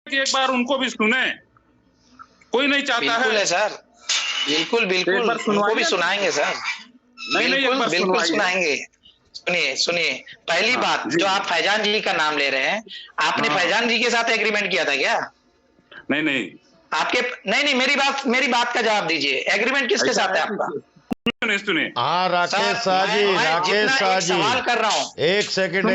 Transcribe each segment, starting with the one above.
कि एक बार उनको भी सुने, कोई नहीं चाहता है सर, बिल्कुल बिल्कुल उनको भी सुनाएंगे सर, बिल्कुल बिल्कुल सुनाएंगे। सुनिए सुनिए, पहली बात जो आप फैजान जी का नाम ले रहे हैं, आपने फैजान जी के साथ एग्रीमेंट किया था क्या? नहीं नहीं, आपके नहीं, मेरी बात का जवाब दीजिए, एग्रीमेंट किसके साथ है आपका? सुनिए, हाँ राकेश शाह जी, राकेश शाह जी सवाल कर रहा हूँ, एक सेकंड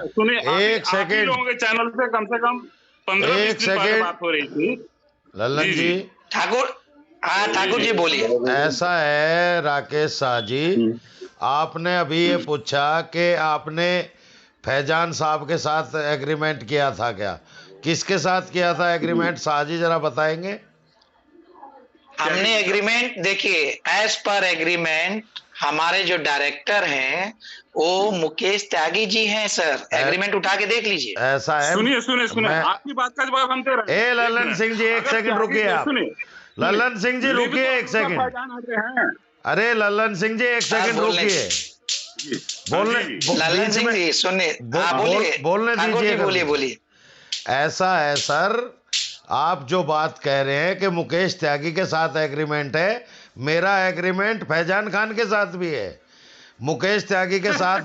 सुनिए, एक सेकंड लोगों के चैनल पे कम से कम 15-20 दिन पहले बात हो रही थी। लल्लन जी, ठाकुर जी बोलिए। ऐसा है राकेश शाह जी, आपने अभी ये पूछा कि आपने फैजान साहब के साथ एग्रीमेंट किया था क्या? किसके साथ किया था एग्रीमेंट, शाह जी जरा बताएंगे? हमने एग्रीमेंट, देखिए एज पर एग्रीमेंट हमारे जो डायरेक्टर हैं वो मुकेश त्यागी जी हैं सर, एग्रीमेंट उठा के देख लीजिए। ऐसा है, सुनिए आपकी बात का जवाब हम दे रहे हैं। लल्लन सिंह जी एक सेकंड रुकिए आप, लल्लन सिंह जी रुकिए एक सेकंड, अरे लल्लन सिंह जी एक सेकंड रुकिए, लल्लन सिंह जी सुनिए, बोलने दीजिए, बोलिए। ऐसा है सर, आप जो बात कह रहे हैं कि मुकेश त्यागी के साथ एग्रीमेंट है, मेरा एग्रीमेंट फैजान खान के साथ भी है। मुकेश त्यागी के साथ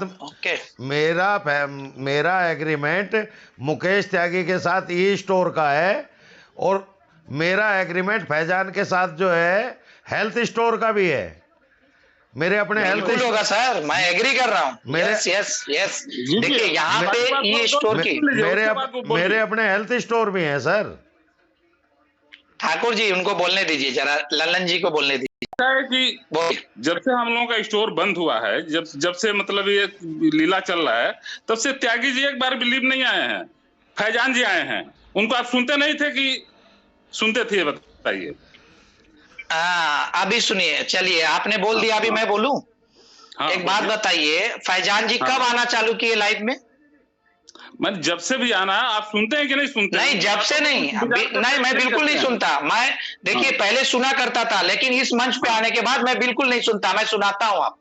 मेरा एग्रीमेंट मुकेश त्यागी के साथ ई स्टोर का है, और मेरा एग्रीमेंट फैजान के साथ जो है हेल्थ स्टोर का भी है। मेरे अपने हेल्थ होगा सर, मैं एग्री कर रहा हूँ। यस देखिए यहाँ पे ई स्टोर की मेरे अपने हेल्थ स्टोर भी हैं सर। ठाकुर जी उनको बोलने दीजिए, जरा लल्लन जी को बोलने दीजिए। है कि जब से हम लोगों का स्टोर बंद हुआ है, जब से मतलब ये लीला चल रहा है, तब से त्यागी जी एक बार बिलीव नहीं आए हैं, फैजान जी आए हैं। उनको आप सुनते नहीं थे कि सुनते थे, बताइए। अभी सुनिए, चलिए आपने बोल दिया, अभी मैं बोलूं। एक बात बताइए, फैजान जी कब आना चालू किए लाइव में? मैं जब से भी आना, आप सुनते हैं कि नहीं सुनते? नहीं, जब से नहीं, मैं बिल्कुल नहीं सुनता। मैं देखिए पहले सुना करता था, लेकिन इस मंच पे आने के बाद मैं बिल्कुल नहीं सुनता। मैं सुनाता हूँ आप,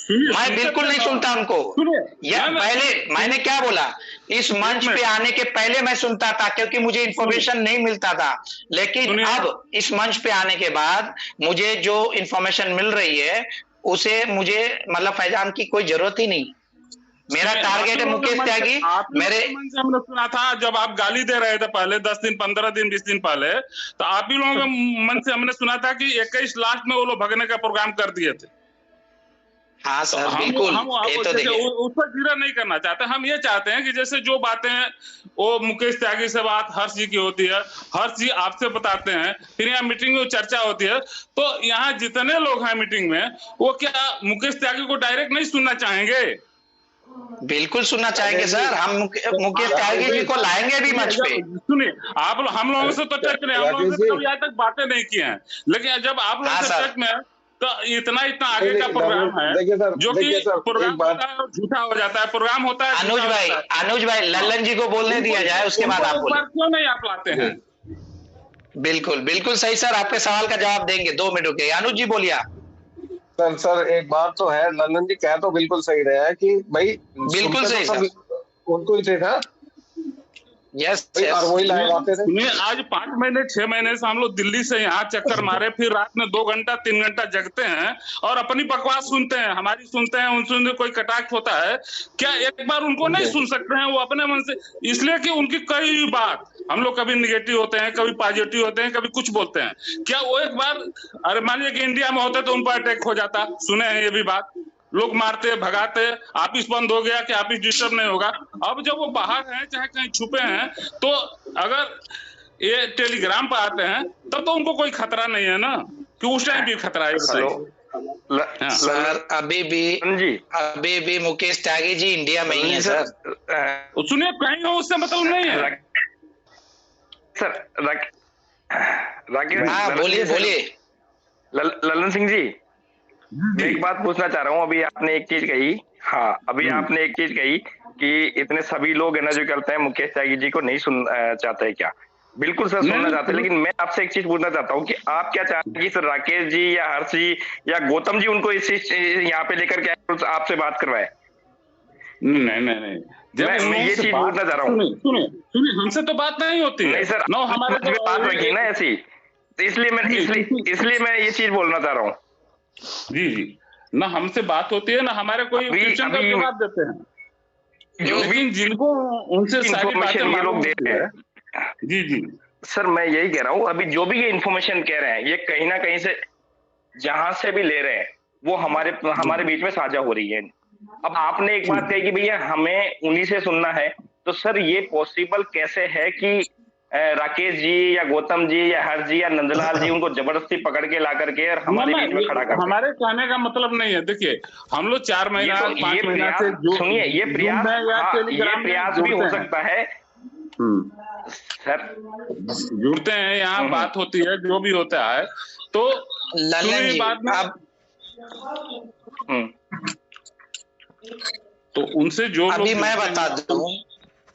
मैं बिल्कुल नहीं सुनता उनको। पहले मैंने क्या बोला, इस मंच पे आने के पहले मैं सुनता था, क्योंकि मुझे इंफॉर्मेशन नहीं मिलता था। लेकिन अब इस मंच पे आने के बाद मुझे जो इंफॉर्मेशन मिल रही है, उसे मुझे मतलब फैजान की कोई जरूरत ही नहीं। मेरा टारगेट है मुकेश त्यागी। मेरे हमने सुना था जब आप गाली दे रहे थे पहले 10 दिन 15 दिन 20 दिन पहले, तो आप ही लोगों के मन से हमने सुना था कि 21 लास्ट में वो लोग भगने का प्रोग्राम कर दिए थे। हाँ सर, बिल्कुल। हम उस पर जीरा नहीं करना चाहते। हम ये चाहते हैं कि जैसे जो बातें वो मुकेश त्यागी से बात हर्ष जी की होती है, हर्ष जी आपसे बताते हैं, फिर यहाँ मीटिंग में चर्चा होती है, तो यहाँ जितने लोग हैं मीटिंग में, वो क्या मुकेश त्यागी को डायरेक्ट नहीं सुनना चाहेंगे? बिल्कुल सुनना चाहेंगे सर। हम मुकेश त्यागी जी को लाएंगे भी मंच पे। सुनिए, आप हम लोगों से तो टच में, हम लोगों से कभी आज तक बातें नहीं की हैं, लेकिन जब आप लोगों से टच में तो इतना आगे का प्रोग्राम है जो कि प्रोग्राम झूठा हो जाता है, प्रोग्राम होता है। अनुज भाई लल्लन जी को बोलने दिया जाए, उसके बाद आप बोलें। क्यों नहीं आप लाते हैं? बिल्कुल सही सर, आपके सवाल का जवाब देंगे। 2 मिनट रुके, अनुज जी बोलिए आप। सर एक बात तो है, लल्लन जी कह तो बिल्कुल सही रहे हैं कि भाई बिल्कुल सही सर, उनको ही थे ना। यस और वही लाए आते थे। आज 5 महीने 6 महीने से हम लोग दिल्ली से यहाँ चक्कर मारे, फिर रात में 2 घंटा 3 घंटा जगते हैं और अपनी बकवास सुनते हैं, हमारी सुनते हैं, उनसे कोई कटाक्ष होता है क्या? एक बार उनको नहीं सुन सकते हैं वो अपने मन से? इसलिए कि उनकी कई बात हम लोग कभी निगेटिव होते हैं, कभी पॉजिटिव होते हैं, कभी कुछ बोलते हैं। क्या वो एक बार, अरे मानिए कि इंडिया में होते तो उन पर अटैक हो जाता, सुने हैं ये भी बात, लोग मारते भगाते, ऑफिस बंद हो गया कि ऑफिस डिस्टर्ब नहीं होगा। अब जब वो बाहर हैं, चाहे कहीं छुपे हैं, तो अगर ये टेलीग्राम पर आते हैं तब तो उनको कोई खतरा नहीं है ना, कि उस टाइम भी खतरा है। सर अभी भी मुकेश त्यागी जी इंडिया में ही है सर। सुनिए, कहीं हो उससे मतलब नहीं है सर। बोलिए लल्लन सिंह जी, मैं एक बात पूछना चाह रहा हूँ। अभी आपने एक चीज कही, हाँ अभी आपने एक चीज कही कि इतने सभी लोग है ना जो करते हैं मुकेश त्यागी जी को नहीं सुन चाहते क्या? बिल्कुल सर सुनना चाहते हैं, लेकिन मैं आपसे एक चीज पूछना चाहता हूँ कि आप क्या चाहते हैं कि सर राकेश जी या हर्ष जी या गौतम जी उनको इस यहाँ पे लेकर के आपसे बात करवाए? नहीं, मैं ये चीज पूछना चाह रहा हूँ। सुनिए हमसे तो बात नहीं होती है। नहीं सर, नो हमारे तो बात रखी ना ऐसी, तो इसलिए मैं ये चीज बोलना चाह रहा हूँ। जी ना हमसे बात होती है ना हमारे कोई क्वेश्चन का जवाब देते हैं, लेकिन जिनको उनसे सारी बातें ये लोग दे रहे हैं। जी सर मैं यही कह रहा हूँ, अभी जो भी ये इन्फॉर्मेशन कह रहे हैं ये कहीं ना कहीं से जहां से भी ले रहे हैं वो हमारे बीच में साझा हो रही है। अब आपने एक बात कही कि भैया हमें उन्हीं से सुनना है, तो सर ये पॉसिबल कैसे है कि राकेश जी या गौतम जी या हर्ष जी या नंदलाल जी उनको जबरदस्ती पकड़ के ला करके और हमारे बीच में खड़ा कर? हमारे कहने का मतलब नहीं है, देखिए हम लोग 4 महीना 5 महीना से सुनिए, ये प्रयास भी हो सकता है सर, जुड़ते हैं यहाँ बात होती है जो भी होता है, तो ललन जी बाद में तो उनसे जो अभी मैं बता दूं,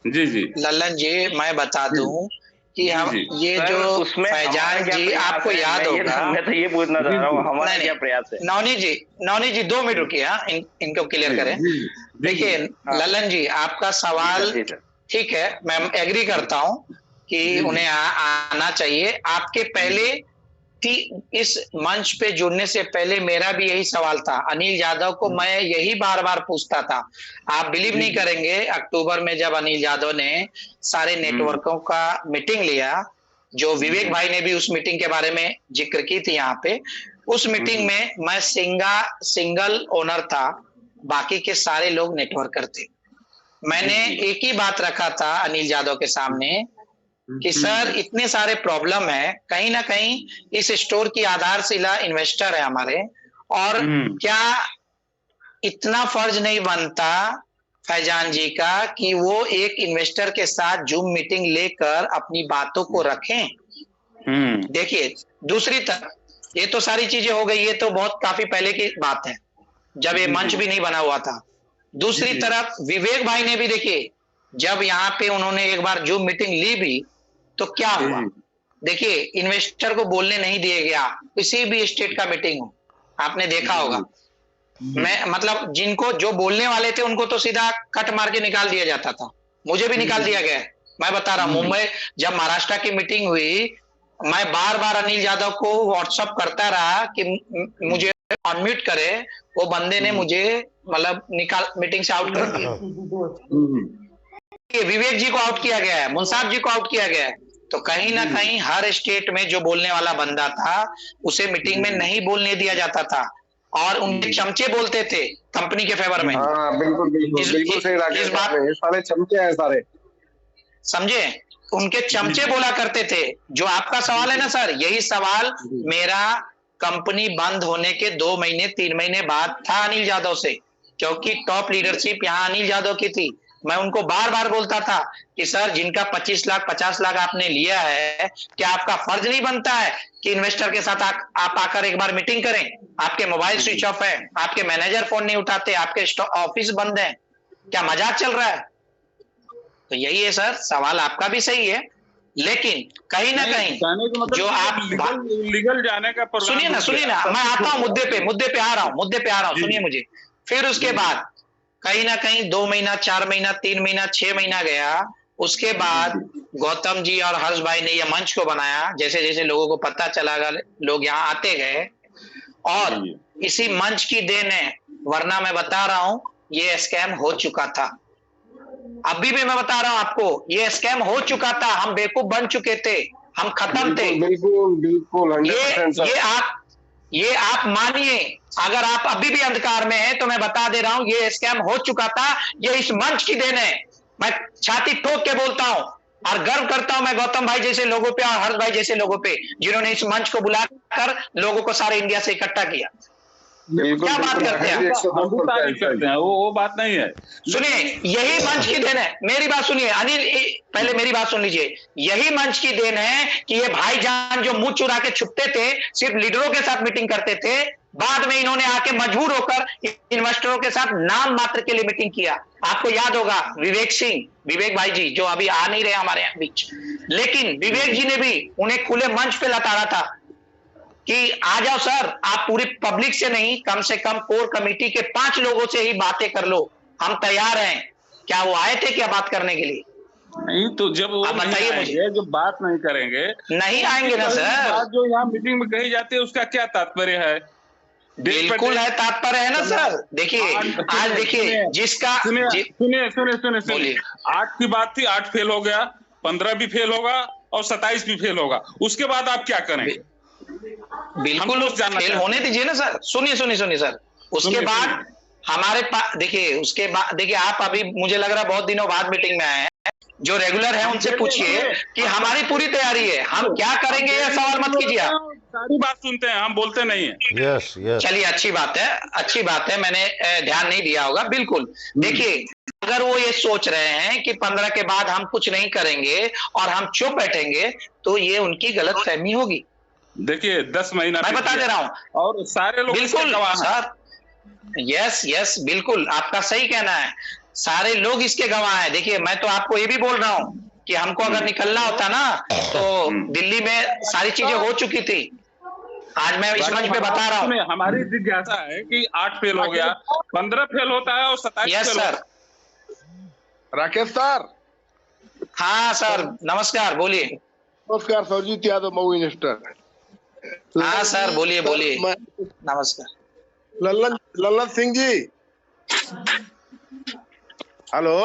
जी ललन जी मैं बता दूं कि हम ये जो फैजान जी आपको याद होगा, मैं तो ये पूछना चाह रहा हूँ हमारा क्या प्रयास है? नौनी जी 2 मिनट रुकिए, इनको क्लियर करें। देखिए ललन जी आपका सवाल ठीक है, मैं एग्री करता हूं कि उन्हें आना चाहिए। आपके पहले इस मंच पे जुड़ने से पहले मेरा भी यही सवाल था, अनिल यादव को मैं यही बार बार पूछता था। आप बिलीव नहीं करेंगे, अक्टूबर में जब अनिल यादव ने सारे नेटवर्कों का मीटिंग लिया, जो विवेक भाई ने भी उस मीटिंग के बारे में जिक्र की थी यहाँ पे, उस मीटिंग में मैं सिंगल ओनर था, बाकी के सारे लोग नेटवर्कर थे। मैंने एक ही बात रखा था अनिल यादव के सामने कि सर इतने सारे प्रॉब्लम है, कहीं ना कहीं इस स्टोर की आधारशिला इन्वेस्टर है हमारे, और क्या इतना फर्ज नहीं बनता फैजान जी का कि वो एक इन्वेस्टर के साथ जूम मीटिंग लेकर अपनी बातों को रखें? देखिए दूसरी तरफ ये तो सारी चीजें हो गई, ये तो बहुत काफी पहले की बात है जब ये मंच भी नहीं बना हुआ था। दूसरी तरफ विवेक भाई ने भी देखिए जब यहाँ पे उन्होंने एक बार जूम मीटिंग ली भी तो क्या हुआ, देखिए इन्वेस्टर को बोलने नहीं दिया गया, किसी भी स्टेट का मीटिंग हो आपने देखा होगा। मैं मतलब जिनको जो बोलने वाले थे उनको तो सीधा कट मार के निकाल दिया जाता था, मुझे भी निकाल दिया गया। मैं बता रहा हूँ मुंबई जब महाराष्ट्र की मीटिंग हुई, मैं बार बार अनिल यादव को व्हाट्सअप करता रहा कि मुझे अनम्यूट करे, वो बंदे ने मुझे मतलब मीटिंग से आउट कर दिया। विवेक जी को आउट किया गया है, मुंसाब जी को आउट किया गया है। तो कहीं ना कहीं हर स्टेट में जो बोलने वाला बंदा था उसे मीटिंग में नहीं बोलने दिया जाता था, और उनके चमचे बोलते थे कंपनी के फेवर में। हाँ, बिल्कुल सही, इस बात सारे चमचे हैं सारे, समझे? उनके चमचे बोला करते थे। जो आपका सवाल है ना सर, यही सवाल मेरा कंपनी बंद होने के 2 महीने 3 महीने बाद था अनिल यादव से, क्योंकि टॉप लीडरशिप यहाँ अनिल यादव की थी। मैं उनको बार बार बोलता था कि सर जिनका 25 लाख 50 लाख आपने लिया है, क्या आपका फर्ज नहीं बनता है कि इन्वेस्टर के साथ आप आकर एक बार मीटिंग करें? आपके मोबाइल स्विच ऑफ है, आपके मैनेजर फोन नहीं उठाते, आपके ऑफिस बंद है, क्या मजाक चल रहा है? तो यही है सर, सवाल आपका भी सही है, लेकिन कहीं ना कहीं जो आप लीगल जाने का, सुनिए ना मैं आता हूँ मुद्दे पे आ रहा हूँ, सुनिए मुझे। फिर उसके बाद कहीं ना कहीं 2 महीना 4 महीना 3 महीना 6 महीना गया, उसके बाद गौतम जी और हर्ष भाई ने यह मंच को बनाया, जैसे जैसे लोगों को पता चला लोग यहाँ आते गए, और इसी मंच की देन है, वरना मैं बता रहा हूं ये स्कैम हो चुका था। अभी भी मैं बता रहा हूं आपको, ये स्कैम हो चुका था, हम बेवकूफ बन चुके थे, हम खत्म थे। बिल्कुल ये आप मानिए, अगर आप अभी भी अंधकार में हैं तो मैं बता दे रहा हूं ये स्कैम हो चुका था। ये इस मंच की देन है, मैं छाती ठोक के बोलता हूं और गर्व करता हूं मैं गौतम भाई जैसे लोगों पे और हर्ष भाई जैसे लोगों पे, जिन्होंने इस मंच को बुलाकर लोगों को सारे इंडिया से इकट्ठा किया। क्या बात करते हैं, वो बात नहीं है। सुनिए, यही मंच की देन है, मेरी बात सुनिए अनिल, पहले मेरी बात सुन लीजिए। यही मंच की देन है कि ये भाईजान जो मुंह चुरा के छुपते थे, सिर्फ लीडरों के साथ मीटिंग करते थे, बाद में इन्होंने आके मजबूर होकर इन्वेस्टरों के साथ नाम मात्र के लिए मीटिंग किया। आपको याद होगा विवेक भाई जी जो अभी आ नहीं रहे हमारे बीच, लेकिन विवेक जी ने भी उन्हें खुले मंच पे लताड़ा था कि आ जाओ सर, आप पूरी पब्लिक से नहीं, कम से कम कोर कमेटी के 5 लोगों से ही बातें कर लो, हम तैयार हैं। क्या वो आए थे क्या बात करने के लिए? नहीं तो जब वो आप नहीं बताइए आएंगे, जब बात नहीं करेंगे, नहीं आएंगे ना सर। बात जो यहाँ मीटिंग में कही जाती है उसका क्या तात्पर्य है? बिल्कुल है, तात्पर्य है ना सर। देखिए आज देखिए जिसका सुनिए 8 की बात थी, 8 फेल हो गया, 15 भी फेल होगा और 27 भी फेल होगा, उसके बाद आप क्या करें? बिल्कुल फेल होने दीजिए ना सर। सुनिए सर, उसके बाद हमारे पास देखिए, उसके बाद देखिए आप अभी मुझे लग रहा है बहुत दिनों बाद मीटिंग में आए हैं, जो रेगुलर है उनसे पूछिए कि हमारी पूरी तैयारी है, हम क्या करेंगे, यह सवाल मत कीजिए आप। सारी बात सुनते हैं, हम बोलते नहीं है। यस यस, चलिए अच्छी बात है, मैंने ध्यान नहीं दिया होगा। बिल्कुल देखिए, अगर वो ये सोच रहे हैं कि 15 के बाद हम कुछ नहीं करेंगे और हम चुप बैठेंगे, तो ये उनकी गलत फहमी होगी। देखिए 10 महीना मैं बता दे रहा हूं, और सारे लोग बिल्कुल सर, यस बिल्कुल आपका सही कहना है, सारे लोग इसके गवाह हैं। देखिए मैं तो आपको ये भी बोल रहा हूं कि हमको अगर निकलना होता ना तो दिल्ली में सारी चीजें हो चुकी थी। आज मैं इस मंच पे बता रहा हूँ, हमारी जिज्ञासा है कि 8 फेल हो गया, 15 फेल होता है और 27 yes fail sir. Rakesh sir. हाँ सर नमस्कार, बोलिए। नमस्कार सरजीत यादव, मऊ मिनिस्टर। हाँ सर बोलिए नमस्कार। लल्लन सिंह जी, हेलो।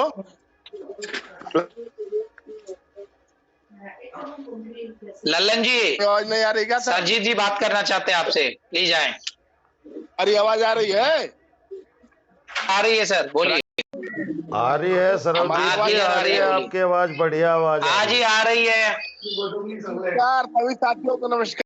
लल्लन जी, आवाज नहीं आ रही क्या? सरजीत जी बात करना चाहते हैं आपसे, प्लीज आए। अरे आवाज आ रही है? आ रही है सर, बोलिए। आ रही है सर, आ रही है आपकी आवाज, बढ़िया आवाज आज ही आ रही है। नमस्कार सभी साथियों को, नमस्कार।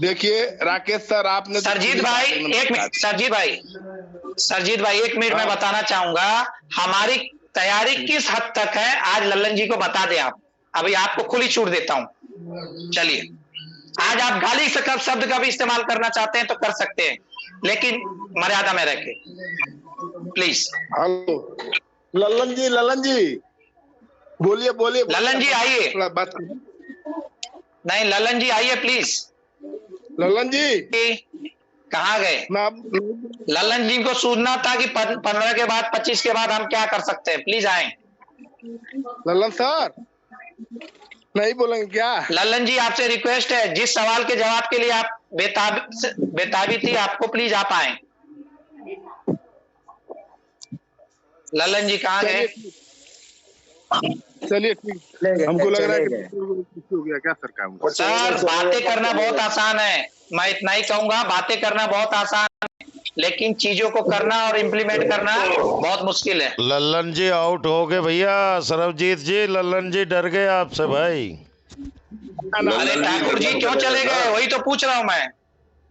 देखिए राकेश सर, आपने सरजीत भाई एक मिनट, सरजीत भाई एक मिनट मैं बताना चाहूंगा, हमारी तैयारी किस हद तक है आज लल्लन जी को बता दें आप। अभी आपको खुली छूट देता हूं। चलिए, आज आप गाली से शब्द का भी इस्तेमाल करना चाहते हैं तो कर सकते हैं, लेकिन मर्यादा में रखें प्लीज। हेलो लल्लन जी बोलिए। लल्लन जी आइए। बात नहीं लल्लन जी आइए प्लीज। लल्लन जी कहाँ गए? लल्लन जी को सूझना था कि 15 के बाद 25 के बाद हम क्या कर सकते हैं, प्लीज आए। लल्लन सर नहीं बोलेंगे क्या? लल्लन जी आपसे रिक्वेस्ट है, जिस सवाल के जवाब के लिए आप बेताबी थी, आपको प्लीज आप आए। लल्लन जी कहाँ गए? चलिए ठीक, हमको लग रहा है कि हो गया क्या सर काम? सर बातें करना बहुत आसान है, मैं इतना ही कहूंगा, बातें करना बहुत आसान है, लेकिन चीजों को करना और इम्प्लीमेंट करना बहुत मुश्किल है। लल्लन जी आउट हो गए भैया, सरबजीत जी, लल्लन जी डर गए आपसे भाई। अरे ठाकुर जी क्यों चले गए, वही तो पूछ रहा हूं मैं।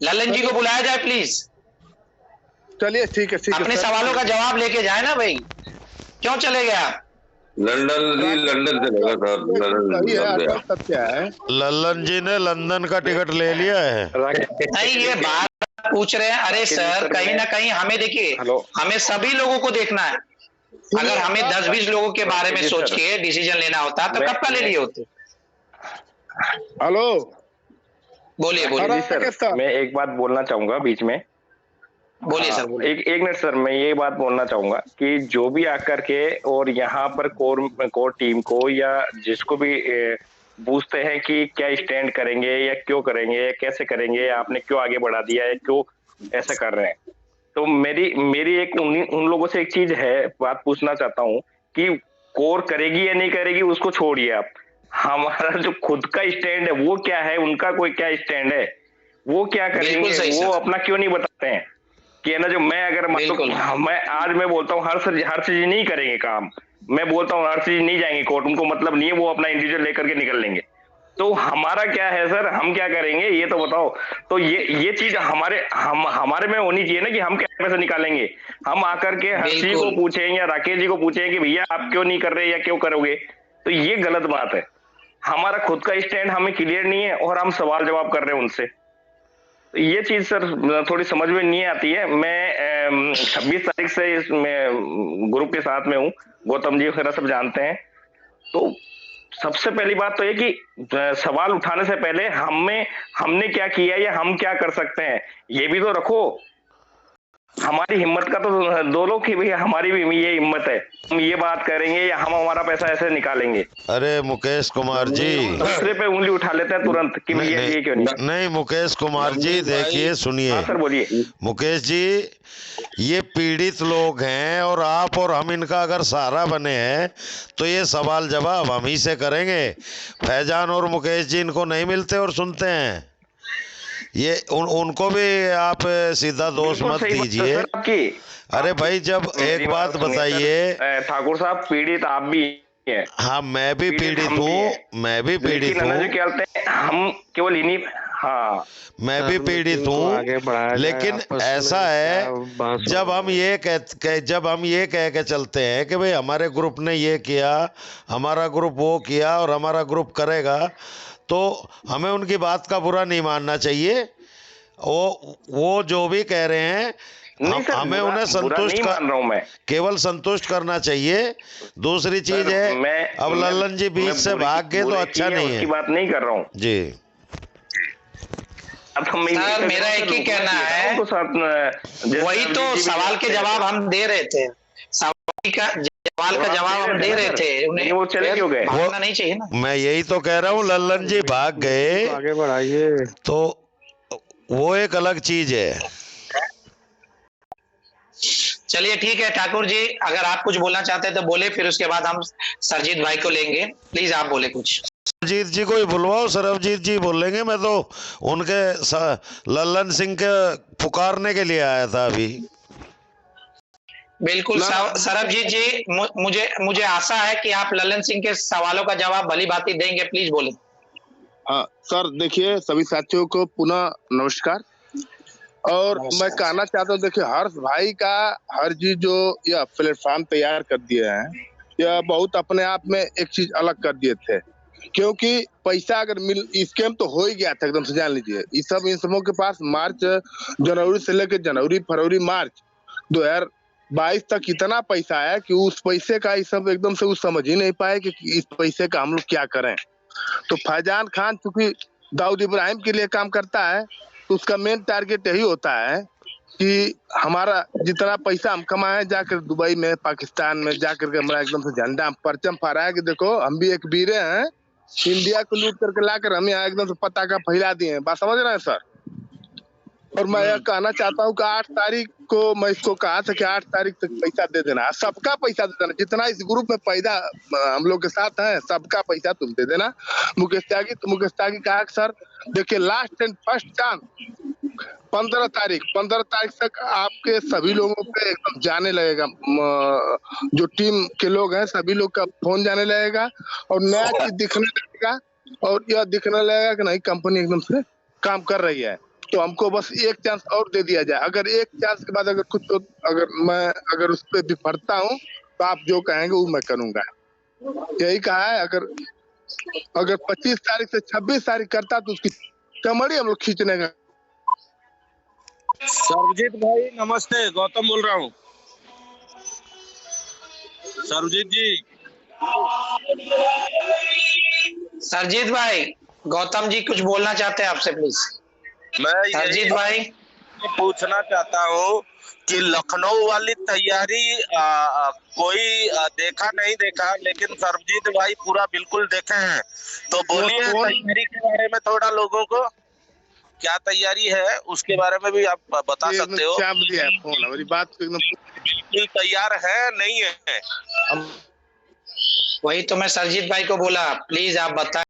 लल्लन जी को बुलाया जाए प्लीज। चलिए ठीक है अपने सवालों का जवाब लेके जाए ना भाई, क्यों चले गए आप? लंदन चलेगा सर। सत्य है, लल्लन जी ने लंदन का टिकट ले लिया है। नहीं ये बात पूछ रहे हैं। अरे सर कहीं ना कहीं हमें देखिए, हमें सभी लोगों को देखना है। अगर हमें 10-20 लोगों के बारे में सोच के डिसीजन लेना होता तो कब का ले लिए होते। हेलो बोलिए सर, मैं एक बात बोलना चाहूंगा बीच में। बोलिए सर, बोलिए। एक मिनट सर, मैं ये बात बोलना चाहूंगा कि जो भी आकर के और यहाँ पर कोर टीम को या जिसको भी पूछते हैं कि क्या स्टैंड करेंगे या क्यों करेंगे या कैसे करेंगे, आपने क्यों आगे बढ़ा दिया है, क्यों ऐसा कर रहे हैं, तो मेरी एक उन लोगों से एक चीज है, बात पूछना चाहता हूँ कि कोर करेगी या नहीं करेगी उसको छोड़िए आप, हमारा जो खुद का स्टैंड है वो क्या है, उनका कोई क्या स्टैंड है, वो क्या करेंगे, वो अपना क्यों नहीं बताते हैं कि है ना। जो मैं अगर मैं बोलता हूँ हर चीज नहीं करेंगे काम, मैं बोलता हूँ हर चीज नहीं जाएंगे कोर्ट, उनको मतलब नहीं है, वो अपना इंडिविजुअल लेकर के निकल लेंगे, तो हमारा क्या है सर, हम क्या करेंगे ये तो बताओ। तो ये चीज हमारे में होनी चाहिए ना कि हम क्या पैसे निकालेंगे, हम आकर के हर्षी जी को पूछें या राकेश जी को पूछें कि भैया आप क्यों नहीं कर रहे या क्यों करोगे, तो ये गलत बात है। हमारा खुद का स्टैंड हमें क्लियर नहीं है और हम सवाल जवाब कर रहे हैं उनसे, ये चीज सर थोड़ी समझ में नहीं आती है। मैं 26 तारीख से इस ग्रुप के साथ में हूँ, गौतम जी वगैरह सब जानते हैं। तो सबसे पहली बात तो ये कि सवाल उठाने से पहले हमने क्या किया या हम क्या कर सकते हैं ये भी तो रखो। हमारी हिम्मत का तो दो लोग की भी है, हमारी भी ये हिम्मत है, हम ये बात करेंगे या हम हमारा पैसा ऐसे निकालेंगे। अरे मुकेश कुमार जी, दूसरे पे उंगली उठा लेते हैं तुरंत कि भैया ये क्यों नहीं। नहीं मुकेश कुमार जी देखिए, सुनिए। हाँ सर बोलिए। मुकेश जी, ये पीड़ित लोग हैं और आप और हम इनका अगर सहारा बने हैं तो ये सवाल जवाब हम ही से करेंगे। फैजान और मुकेश जी इनको नहीं मिलते और सुनते हैं। ये उनको भी आप सीधा दोष मत दीजिए। अरे भाई, जब एक बात बताइए ठाकुर साहब, पीड़ित आप भी हैं। हाँ, मैं भी पीड़ित हूँ, मैं भी पीड़ित हूँ। हम केवल इन्हीं, हाँ मैं भी पीड़ित हूँ, लेकिन ऐसा है जब हम ये कह के चलते हैं कि भाई हमारे ग्रुप ने ये किया, हमारा ग्रुप वो किया और हमारा ग्रुप करेगा, तो हमें उनकी बात का बुरा नहीं मानना चाहिए। वो जो भी कह रहे हैं हमें उन्हें केवल संतुष्ट करना चाहिए। दूसरी चीज है, अब लल्लन जी बीच से भाग गए तो अच्छा नहीं है। उसकी बात नहीं कर रहा हूँ जी। सर मेरा एक ही कहना है, वही तो सवाल के जवाब हम दे रहे थे, सवाल का जवाब हम दे रहे थे, उन्हें वो चले क्यों गए? भागना नहीं चाहिए ना। मैं यही तो कह रहा हूँ, लल्लन जी भाग गए, आगे बढ़ाइए। तो वो एक अलग चीज है। चलिए ठीक है ठाकुर जी, अगर आप कुछ बोलना चाहते हैं तो बोले, फिर उसके बाद हम सरजीत भाई को लेंगे। प्लीज आप बोले कुछ। सरबजीत जी को ही बुलवाओ, सरबजीत जी बोलेंगे। मैं तो उनके लल्लन सिंह के पुकारने के लिए आया था अभी। बिल्कुल सरबजीत जी, मुझे आशा है कि आप लल्लन सिंह के सवालों का जवाब भली भांति देंगे। प्लीज बोले। हाँ सर, देखिए सभी साथियों को पुनः नमस्कार। और मैं कहना चाहता हूँ, देखिए हर्ष भाई का हर चीज जो यह प्लेटफॉर्म तैयार कर दिए हैं, यह बहुत अपने आप में एक चीज अलग कर दिए थे। क्योंकि पैसा अगर स्कैम तो हो ही गया था एकदम से, जान लीजिए। इन सबों के पास मार्च जनवरी से लेकर जनवरी फरवरी मार्च 2022 तक इतना पैसा है कि उस पैसे का ये सब एकदम से समझ ही नहीं पाए कि इस पैसे का हम लोग क्या करें। तो फैजान खान चूंकि दाऊद इब्राहिम के लिए काम करता है, तो उसका मेन टारगेट यही होता है कि हमारा जितना पैसा हम कमाए, जाकर दुबई में पाकिस्तान में जाकर के हमारा एकदम से झंडा परचम फहराया कि देखो हम भी एक वीर हैं, इंडिया को लूट करके लाकर हम यहाँ एकदम से पताका फैला दिए हैं। बात समझ रहे हैं सर? और मैं यह कहना चाहता हूँ कि 8 तारीख को मैं इसको कहा था कि 8 तारीख तक पैसा दे देना, सबका पैसा दे देना, जितना इस ग्रुप में पैदा हम लोग के साथ है सबका पैसा तुम दे देना। मुकेश त्यागी कहा सर देखिए, लास्ट एंड फर्स्ट चांस 15 तारीख तक आपके सभी लोगों पे एकदम जाने लगेगा, जो टीम के लोग हैं सभी लोग का फोन जाने लगेगा और नया चीज दिखने लगेगा, और यह दिखने लगेगा कि नहीं कंपनी एकदम से काम कर रही है। तो हमको बस एक चांस और दे दिया जाए। अगर एक चांस के बाद अगर कुछ तो अगर उस पर विफलता हूँ तो आप जो कहेंगे वो मैं करूंगा। यही कहा है। अगर 25 तारीख से 26 तारीख करता तो उसकी कमड़ी हम लोग खींचने का। सरबजीत भाई नमस्ते, गौतम बोल रहा हूँ। सरबजीत जी। सरजीत भाई, गौतम जी कुछ बोलना चाहते हैं आपसे, प्लीज। मैं सरजीत भाई पूछना चाहता हूँ कि लखनऊ वाली तैयारी कोई देखा नहीं देखा, लेकिन सरबजीत भाई पूरा बिल्कुल देखे हैं, तो बोलिए तैयारी के बारे में थोड़ा, लोगों को क्या तैयारी है उसके बारे में भी आप बता सकते हो। हमारी बात बिल्कुल तैयार है नहीं है? वही तो मैं सरजीत भाई को बोला, प्लीज आप बताएं।